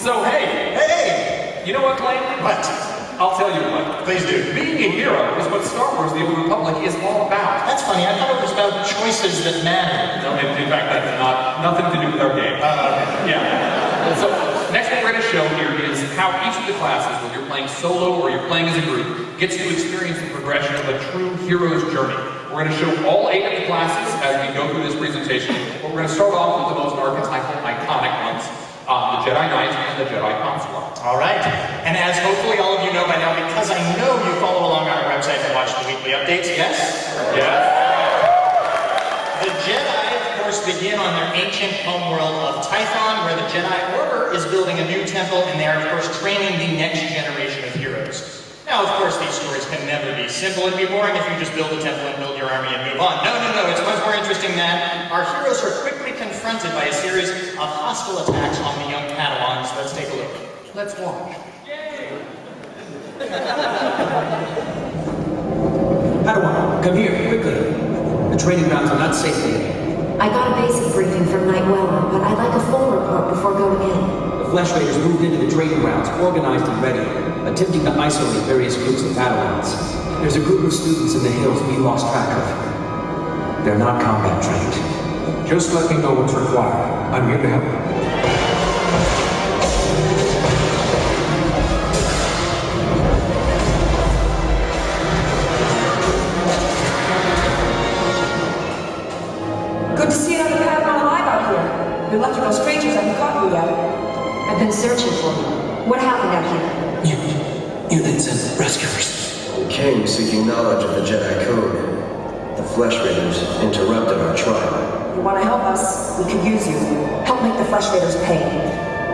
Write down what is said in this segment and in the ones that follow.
So, hey, you know what, Blaine? What? I'll tell you what. Please do. Being a hero is what Star Wars The Old Republic is all about. That's funny. I thought it was about choices that matter. No, in fact, that's nothing to do with our game. Okay. Yeah. So, next what we're going to show here is how each of the classes, whether you're playing solo or you're playing as a group, gets to experience the progression of a true hero's journey. We're going to show all 8 of the classes as we go through this presentation, but we're going to start off with the most archetypal, iconic ones, the Jedi Knight and the Jedi Consular. All right. And as hopefully all of you know by now, because I know you follow along on our website and watch the weekly updates, yes? Yes. The Jedi, of course, begin on their ancient homeworld of Tython, where the Jedi Order is building a new temple, and they are, of course, training the next generation of heroes. Now, of course, these stories can never be simple. It'd be boring if you just build a temple and build your army and move on. No, it's much more interesting than our heroes are quickly confronted by a series of hostile attacks on the young Padawans. Let's take a look. Let's watch. Padawan, come here, quickly. The training grounds are not safe for you. I got a basic briefing from Knight Weller, but I'd like a full report before going in. The Flesh Raiders moved into the training grounds, organized and ready, attempting to isolate various groups of Padawans. There's a group of students in the hills we lost track of. They're not combat trained. Just let me know what's required. I'm here to help. We left no strangers haven't caught you yet. I've been searching for you. What happened out here? You then sent rescuers. We came seeking knowledge of the Jedi Code. The Flesh Raiders interrupted our trial. You want to help us? We could use you. Help make the Flesh Raiders pay.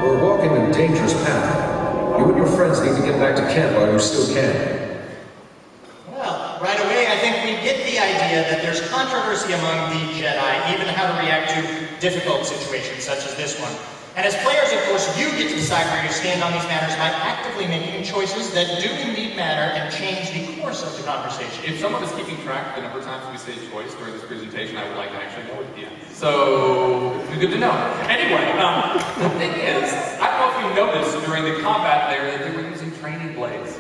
We're walking a dangerous path. You and your friends need to get back to camp while you still can. Well, right away, I think we get the idea that there's controversy among the Jedi, even how to react to difficult situations such as this one. And as players, of course, you get to decide where you stand on these matters by actively making choices that do indeed matter and change the course of the conversation. If someone is keeping track of the number of times we say choice during this presentation, I would like to actually know it at the end. So, it'd be good to know. Anyway, the thing is, I don't know if you noticed during the combat there that they were using training blades.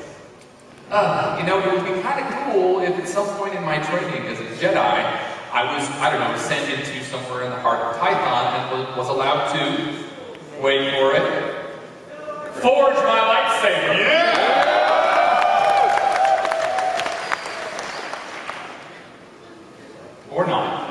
You know, it would be kind of cool if at some point in my training as a Jedi, I was, sent into somewhere in the heart of Tython and was allowed to, wait for it, forge my lightsaber. Yeah! Or not.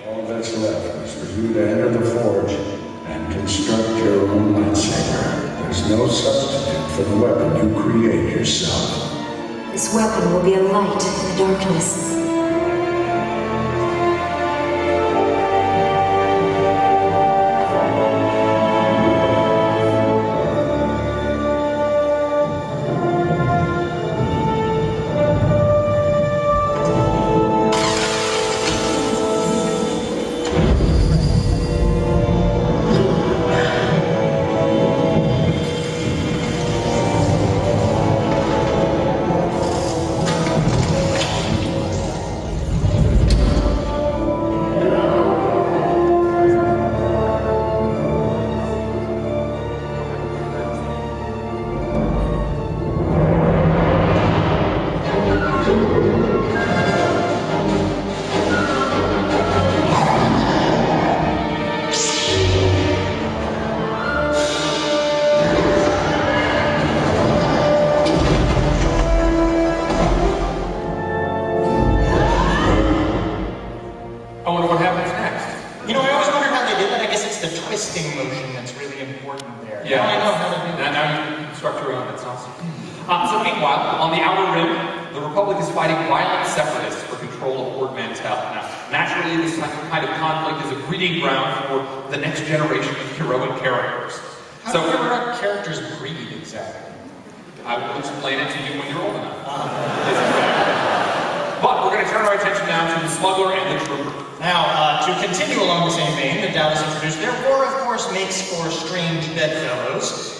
All that's left is for you to enter the forge and construct your own lightsaber. There's no substitute for the weapon you create yourself. This weapon will be a light in the darkness.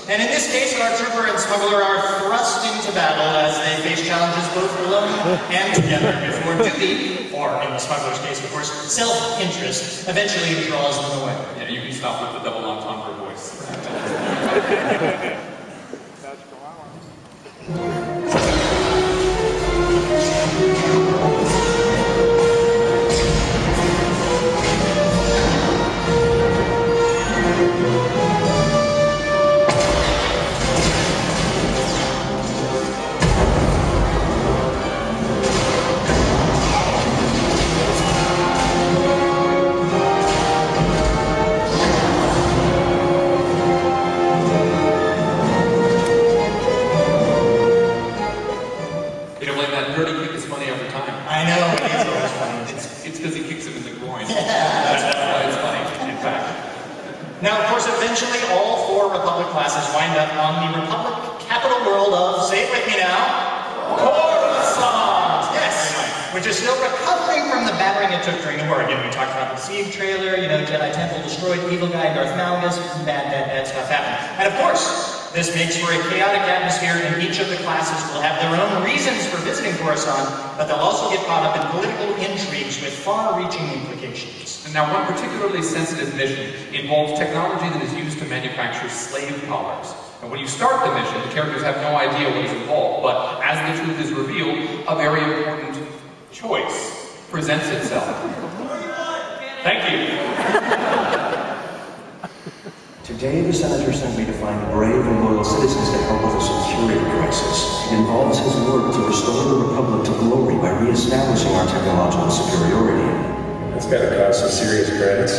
And in this case, our trooper and smuggler are thrust into battle as they face challenges both alone and together before duty or far in the smuggler's case. Of course, self-interest eventually draws them away. Yeah, you can stop with the double entendre voice. Now, of course, eventually all 4 Republic classes wind up on the Republic capital world of, say it with me now, Coruscant! Yes! Which is still recovering from the battering it took during the war. Again, we talked about the Siege trailer, you know, Jedi Temple destroyed, evil guy Darth Malgus, bad stuff happened. And of course, this makes for a chaotic atmosphere, and each of the classes will have their own reasons for visiting Coruscant, but they'll also get caught up in political intrigues with far-reaching implications. And now, one particularly sensitive mission involves technology that is used to manufacture slave collars. And when you start the mission, the characters have no idea what is involved, but as the truth is revealed, a very important choice presents itself. Thank you. Today, the Senator sent me to find brave and loyal citizens to help with a security crisis. It involves his work to restore the Republic to glory by re-establishing our technological superiority. That's gotta cost some serious credits.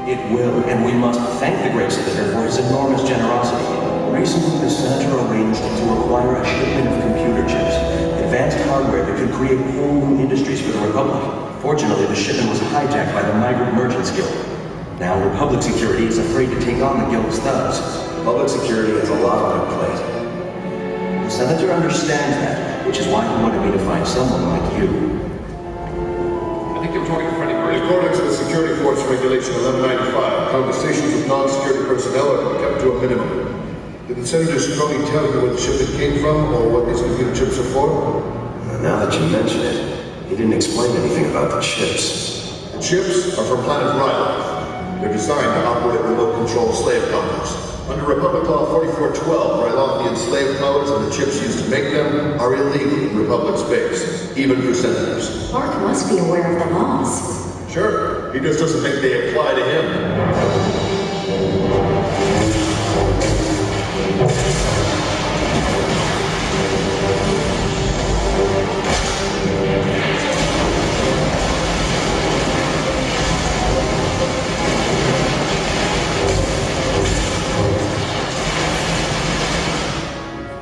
It will, and we must thank the great Senator for his enormous generosity. Recently, the Senator arranged to acquire a shipment of computer chips, advanced hardware that could create whole new industries for the Republic. Fortunately, the shipment was hijacked by the Migrant Merchants Guild. Now, Republic security is afraid to take on the Guild's thugs. Public security has a lot on their plate. The Senator understands that, which is why he wanted me to find someone like you. I think they were talking to Freddie In Gray. accordance with Security Force Regulation 1195, conversations with non-security personnel are kept to a minimum. Did the Senator's crony tell you where the shipment came from, or what these computer chips are for? Now that you mention it, he didn't explain anything about the chips. The chips are from planet Ryloth. They're designed to operate remote-controlled slave collars. Under Republic Law 4412, Rylothian slave collars and the chips used to make them are illegal in Republic space, even for senators. Mark must be aware of the laws. Sure, he just doesn't think they apply to him.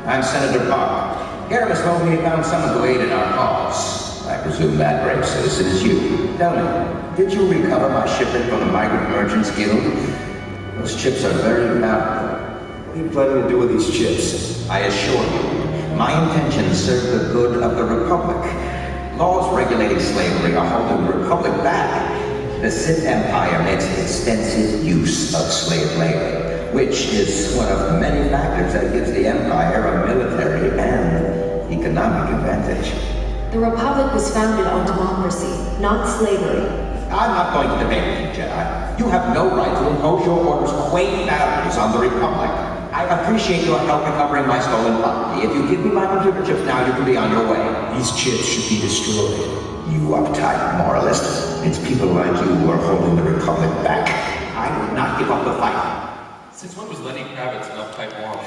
I'm Senator Park. Garrus told me he found someone to aid in our cause. I presume that brave citizen is you. Tell me, did you recover my shipment from the Migrant Merchants Guild? Those chips are very valuable. What are you planning to do with these chips? I assure you, my intentions serve the good of the Republic. Laws regulating slavery are holding the Republic back. The Sith Empire makes extensive use of slave labor, which is one of many factors that gives the Empire a military and economic advantage. The Republic was founded on democracy, not slavery. I'm not going to debate with you, Jedi. You have no right to impose your orders' quaint values on the Republic. I appreciate your help recovering my stolen property. If you give me my computer chips now, you can be on your way. These chips should be destroyed. You uptight moralist. It's people like you who are holding the Republic back. I would not give up the fight. Since when was Lenny Kravitz an uptight moral?